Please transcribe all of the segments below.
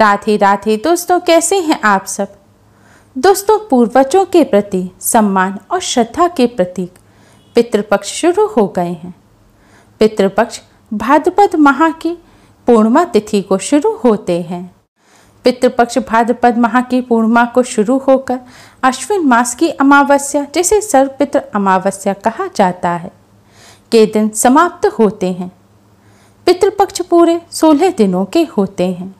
राधे राधे दोस्तों, कैसे हैं आप सब। दोस्तों, पूर्वजों के प्रति सम्मान और श्रद्धा के प्रतीक पितृपक्ष शुरू हो गए हैं। पितृपक्ष भाद्रपद माह की पूर्णिमा तिथि को शुरू होते हैं। पितृपक्ष भाद्रपद माह की पूर्णिमा को शुरू होकर अश्विन मास की अमावस्या, जिसे सर्वपितृ अमावस्या कहा जाता है, के दिन समाप्त होते हैं। पितृपक्ष पूरे 16 दिनों के होते हैं।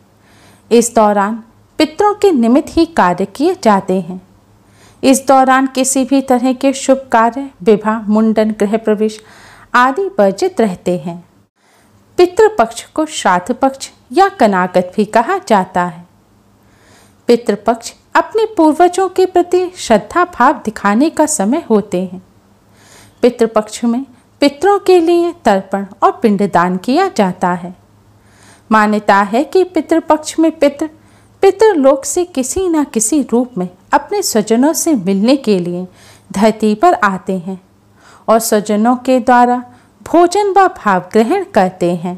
इस दौरान पितरों के निमित्त ही कार्य किए जाते हैं। इस दौरान किसी भी तरह के शुभ कार्य, विवाह, मुंडन, गृह प्रवेश आदि वर्जित रहते हैं। पितृपक्ष को श्राद्ध पक्ष या कनागत भी कहा जाता है। पितृपक्ष अपने पूर्वजों के प्रति श्रद्धा भाव दिखाने का समय होते हैं। पितृपक्ष में पितरों के लिए तर्पण और पिंडदान किया जाता है। मान्यता है कि पितृपक्ष में पितृलोक से किसी न किसी रूप में अपने स्वजनों से मिलने के लिए धरती पर आते हैं और स्वजनों के द्वारा भोजन व भाव ग्रहण करते हैं।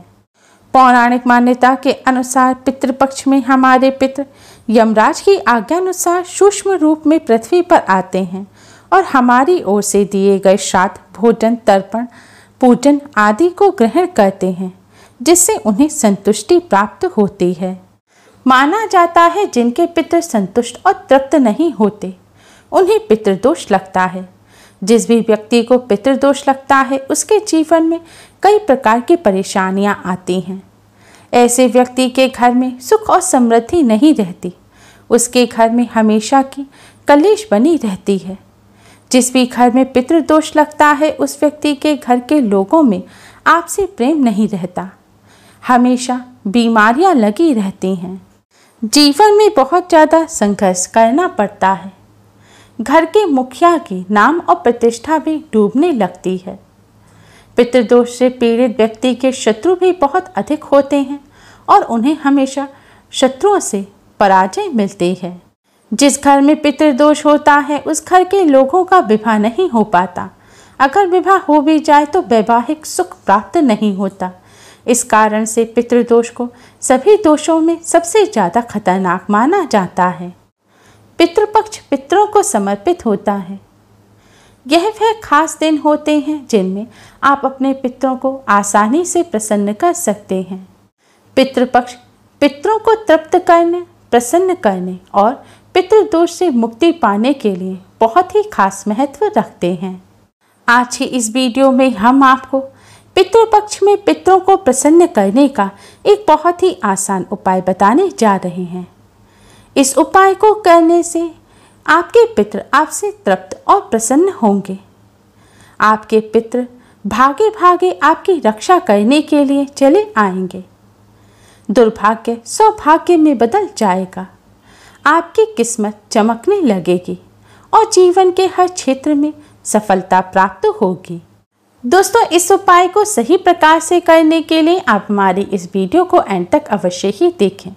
पौराणिक मान्यता के अनुसार पितृपक्ष में हमारे पितृ यमराज की आज्ञानुसार सूक्ष्म रूप में पृथ्वी पर आते हैं और हमारी ओर से दिए गए श्राद्ध, भोजन, तर्पण, पूजन आदि को ग्रहण करते हैं, जिससे उन्हें संतुष्टि प्राप्त होती है। माना जाता है जिनके पितृ संतुष्ट और तृप्त नहीं होते उन्हें पितृदोष लगता है। जिस भी व्यक्ति को पितृदोष लगता है उसके जीवन में कई प्रकार की परेशानियां आती हैं। ऐसे व्यक्ति के घर में सुख और समृद्धि नहीं रहती। उसके घर में हमेशा की कलेश बनी रहती है। जिस भी घर में पितृदोष लगता है उस व्यक्ति के घर के लोगों में आपसी प्रेम नहीं रहता। हमेशा बीमारियां लगी रहती हैं। जीवन में बहुत ज़्यादा संघर्ष करना पड़ता है। घर के मुखिया की नाम और प्रतिष्ठा भी डूबने लगती है। पितृदोष से पीड़ित व्यक्ति के शत्रु भी बहुत अधिक होते हैं और उन्हें हमेशा शत्रुओं से पराजय मिलती है। जिस घर में पितृदोष होता है उस घर के लोगों का विवाह नहीं हो पाता। अगर विवाह हो भी जाए तो वैवाहिक सुख प्राप्त नहीं होता। इस कारण से पितृदोष को सभी दोषों में सबसे ज़्यादा खतरनाक माना जाता है। पितृपक्ष पितरों को समर्पित होता है। यह वह खास दिन होते हैं जिनमें आप अपने पितरों को आसानी से प्रसन्न कर सकते हैं। पितृपक्ष पितरों को तृप्त करने, प्रसन्न करने और पितृदोष से मुक्ति पाने के लिए बहुत ही खास महत्व रखते हैं। आज ही इस वीडियो में हम आपको पितृपक्ष में पितरों को प्रसन्न करने का एक बहुत ही आसान उपाय बताने जा रहे हैं। इस उपाय को करने से आपके पितृ आपसे तृप्त और प्रसन्न होंगे। आपके पितृ भागे भागे आपकी रक्षा करने के लिए चले आएंगे। दुर्भाग्य सौभाग्य में बदल जाएगा। आपकी किस्मत चमकने लगेगी और जीवन के हर क्षेत्र में सफलता प्राप्त होगी। दोस्तों, इस उपाय को सही प्रकार से करने के लिए आप हमारी इस वीडियो को एंड तक अवश्य ही देखें।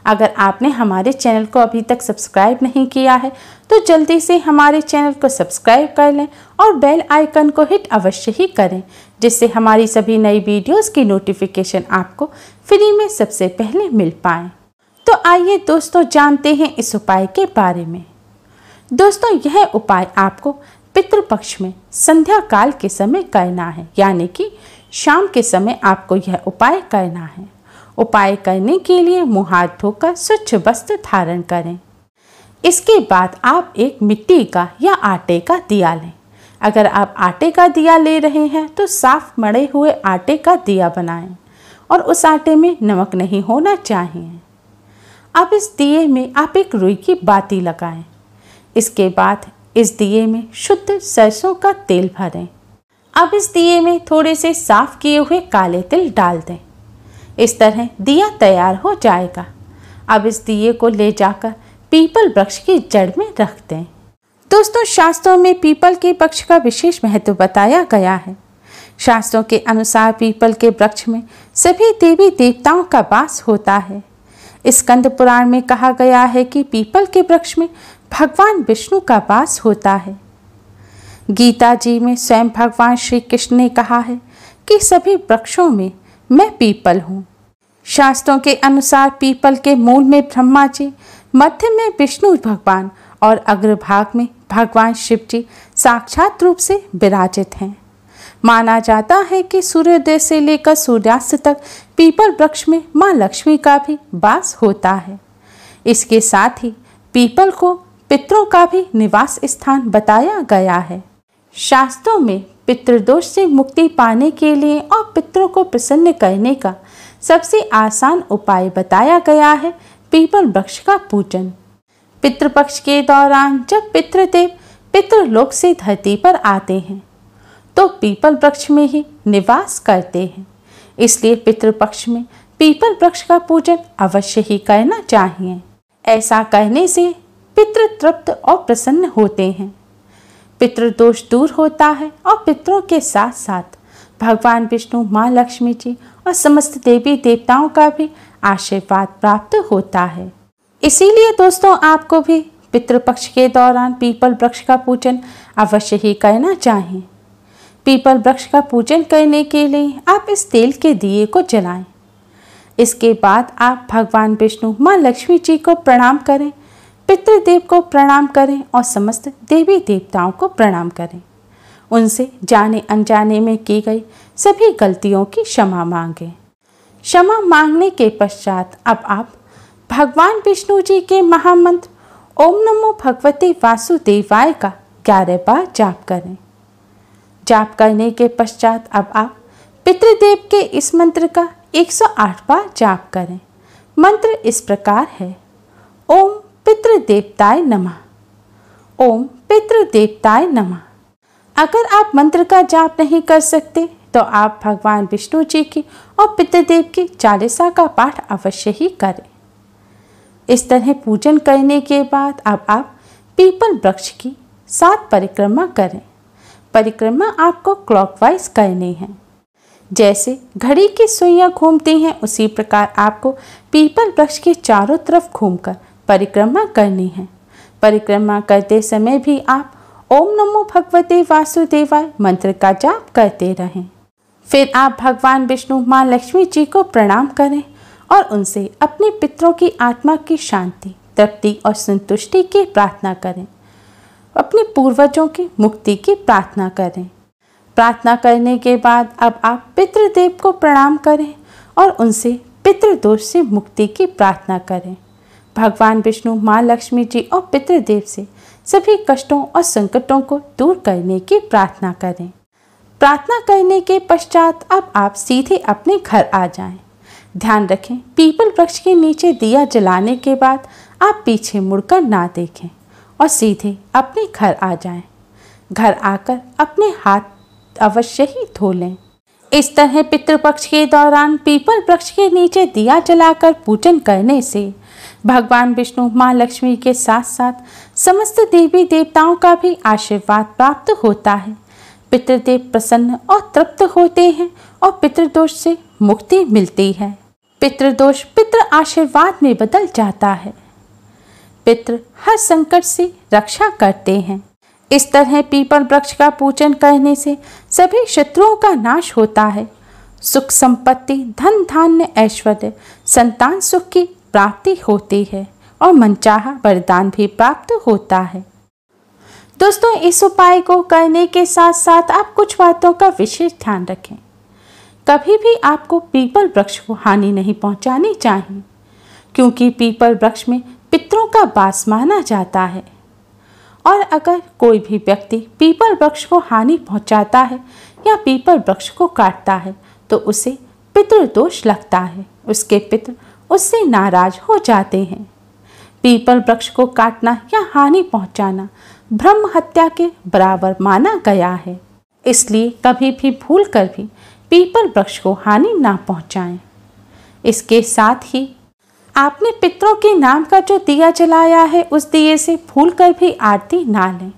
अगर आपने हमारे चैनल को अभी तक सब्सक्राइब नहीं किया है तो जल्दी से हमारे चैनल को सब्सक्राइब कर लें और बेल आइकन को हिट अवश्य ही करें, जिससे हमारी सभी नई वीडियोस की नोटिफिकेशन आपको फ्री में सबसे पहले मिल पाए। तो आइए दोस्तों जानते हैं इस उपाय के बारे में। दोस्तों, यह उपाय आपको पितृपक्ष में संध्या काल के समय करना है, यानी कि शाम के समय आपको यह उपाय करना है। उपाय करने के लिए मुंह हाथ धोकर स्वच्छ वस्त्र धारण करें। इसके बाद आप एक मिट्टी का या आटे का दिया लें। अगर आप आटे का दिया ले रहे हैं तो साफ मढ़े हुए आटे का दिया बनाएं और उस आटे में नमक नहीं होना चाहिए। अब इस दिए में आप एक रुई की बाती लगाएं। इसके बाद इस दिए में शुद्ध सरसों का तेल भरें। अब इस दिए में थोड़े से साफ किए हुए काले तिल डाल दें। इस तरह दिया तैयार हो जाएगा। अब इस दिए को ले जाकर पीपल वृक्ष की जड़ में रख दें। दोस्तों, शास्त्रों में पीपल के वृक्ष का विशेष महत्व बताया गया है। शास्त्रों के अनुसार पीपल के वृक्ष में सभी देवी देवताओं का वास होता है। स्कंद पुराण में कहा गया है कि पीपल के वृक्ष में भगवान विष्णु का वास होता है। गीता जी में स्वयं भगवान श्री कृष्ण ने कहा है कि सभी वृक्षों में मैं पीपल हूँ। शास्त्रों के अनुसार पीपल के मूल में ब्रह्मा जी, मध्य में विष्णु भगवान और अग्रभाग में भगवान शिव जी साक्षात रूप से विराजित हैं। माना जाता है कि सूर्योदय से लेकर सूर्यास्त तक पीपल वृक्ष में मां लक्ष्मी का भी वास होता है। इसके साथ ही पीपल को पितरों का भी निवास स्थान बताया गया है। शास्त्रों में पितृदोष से मुक्ति पाने के लिए और पितरों को प्रसन्न करने का सबसे आसान उपाय बताया गया है पीपल वृक्ष का पूजन। पितृपक्ष के दौरान जब पितृदेव पितृलोक से धरती पर आते हैं तो पीपल वृक्ष में ही निवास करते हैं। इसलिए पितृपक्ष में पीपल वृक्ष का पूजन अवश्य ही करना चाहिए। ऐसा करने से पितृ तृप्त और प्रसन्न होते हैं, पितृदोष दूर होता है और पितरों के साथ साथ भगवान विष्णु, माँ लक्ष्मी जी और समस्त देवी देवताओं का भी आशीर्वाद प्राप्त होता है। इसीलिए दोस्तों आपको भी पितृपक्ष के दौरान पीपल वृक्ष का पूजन अवश्य ही करना चाहिए। पीपल वृक्ष का पूजन करने के लिए आप इस तेल के दिए को जलाएं। इसके बाद आप भगवान विष्णु, माँ लक्ष्मी जी को प्रणाम करें, पितृदेव को प्रणाम करें और समस्त देवी देवताओं को प्रणाम करें। उनसे जाने अनजाने में की गई सभी गलतियों की क्षमा मांगें। क्षमा मांगने के पश्चात अब आप भगवान विष्णु जी के महामंत्र ओम नमो भगवते वासुदेवाय का 11 बार जाप करें। जाप करने के पश्चात अब आप पितृदेव के इस मंत्र का 108 बार जाप करें। मंत्र इस प्रकार है, ओम पितृदेवताय नमः, ओम पितृदेवताय नमः। अगर आप मंत्र का जाप नहीं कर सकते तो आप भगवान विष्णु जी की और पितृदेव की चालीसा का पाठ अवश्य ही करें। इस तरह पूजन करने के बाद अब आप पीपल वृक्ष की 7 परिक्रमा करें। परिक्रमा आपको क्लॉकवाइज करनी है। जैसे घड़ी की सुइयां घूमती हैं उसी प्रकार आपको पीपल वृक्ष के चारों तरफ घूमकर परिक्रमा करनी है। परिक्रमा करते समय भी आप ओम नमो भगवते वासुदेवाय मंत्र का जाप करते रहें। फिर आप भगवान विष्णु, माँ लक्ष्मी जी को प्रणाम करें और उनसे अपने पितरों की आत्मा की शांति, तृप्ति और संतुष्टि की प्रार्थना करें। अपने पूर्वजों की मुक्ति की प्रार्थना करें। प्रार्थना करने के बाद अब आप पितृदेव को प्रणाम करें और उनसे पितृदोष से मुक्ति की प्रार्थना करें। भगवान विष्णु, माँ लक्ष्मी जी और पितृदेव से सभी कष्टों और संकटों को दूर करने की प्रार्थना करें। प्रार्थना करने के पश्चात अब आप सीधे अपने घर आ जाएं। ध्यान रखें, पीपल वृक्ष के नीचे दिया जलाने के बाद आप पीछे मुड़कर ना देखें और सीधे अपने घर आ जाएं। घर आकर अपने हाथ अवश्य ही धो लें। इस तरह पितृपक्ष के दौरान पीपल वृक्ष के नीचे दिया जलाकर पूजन करने से भगवान विष्णु, माँ लक्ष्मी के साथ साथ समस्त देवी देवताओं का भी आशीर्वाद प्राप्त होता है। पितृदेव प्रसन्न और तृप्त होते हैं और पितृदोष से मुक्ति मिलती है। पितृदोष पितृ आशीर्वाद में बदल जाता है। पितृ हर संकट से रक्षा करते हैं। इस तरह पीपल वृक्ष का पूजन करने से सभी शत्रुओं का नाश होता है। सुख संपत्ति, धन धान्य, ऐश्वर्य, संतान सुख की प्राप्ति होती है और मनचाहा वरदान भी प्राप्त होता है। दोस्तों, इस उपाय को करने के साथ साथ आप कुछ बातों का विशेष ध्यान रखें। कभी भी आपको पीपल वृक्ष को हानि नहीं पहुंचानी चाहिए, क्योंकि पीपल वृक्ष में पितरों का वास माना जाता है। और अगर कोई भी व्यक्ति पीपल वृक्ष को हानि पहुंचाता है या पीपल वृक्ष को काटता है तो उसे पितृदोष लगता है। उसके पितृ उससे नाराज हो जाते हैं। पीपल वृक्ष को काटना या हानि पहुंचाना ब्रह्म हत्या के बराबर माना गया है। इसलिए कभी भी भूल कर भी पीपल वृक्ष को हानि ना पहुंचाएं। इसके साथ ही आपने पितरों के नाम का जो दिया जलाया है उस दिए से भूल कर भी आरती ना लें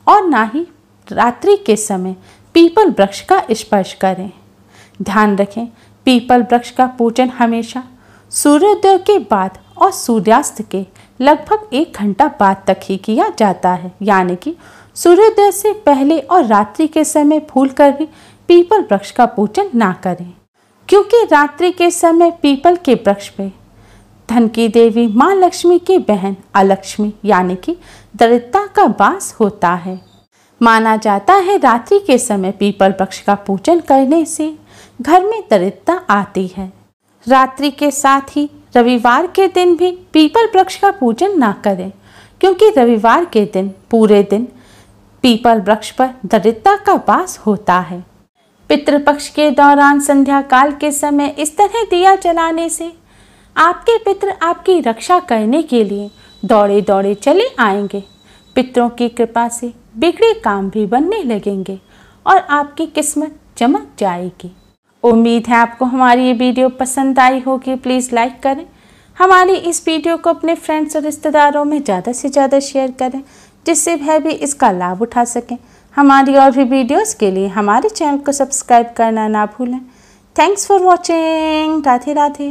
और ना ही रात्रि के समय पीपल वृक्ष का स्पर्श करें। ध्यान रखें, पीपल वृक्ष का पूजन हमेशा सूर्योदय के बाद और सूर्यास्त के लगभग 1 घंटा बाद तक ही किया जाता है। यानी कि सूर्योदय से पहले और रात्रि के समय भूल कर भी पीपल वृक्ष का पूजन ना करें, क्योंकि रात्रि के समय पीपल के वृक्ष पे धन की देवी माँ लक्ष्मी की बहन अलक्ष्मी यानी कि दरिद्रता का वास होता है। माना जाता है रात्रि के समय पीपल वृक्ष का पूजन करने से घर में दरिद्रता आती है। रात्रि के साथ ही रविवार के दिन भी पीपल वृक्ष का पूजन ना करें, क्योंकि रविवार के दिन पूरे दिन पीपल वृक्ष पर दरिद्रता का वास होता है। पितृपक्ष के दौरान संध्या काल के समय इस तरह दिया जलाने से आपके पितृ आपकी रक्षा करने के लिए दौड़े दौड़े चले आएंगे। पितरों की कृपा से बिगड़े काम भी बनने लगेंगे और आपकी किस्मत चमक जाएगी। उम्मीद है आपको हमारी ये वीडियो पसंद आई होगी। प्लीज़ लाइक करें, हमारी इस वीडियो को अपने फ्रेंड्स और रिश्तेदारों में ज़्यादा से ज़्यादा शेयर करें, जिससे वह भी इसका लाभ उठा सकें। हमारी और भी वीडियोस के लिए हमारे चैनल को सब्सक्राइब करना ना भूलें। Thanks for watching. Radhe Radhe.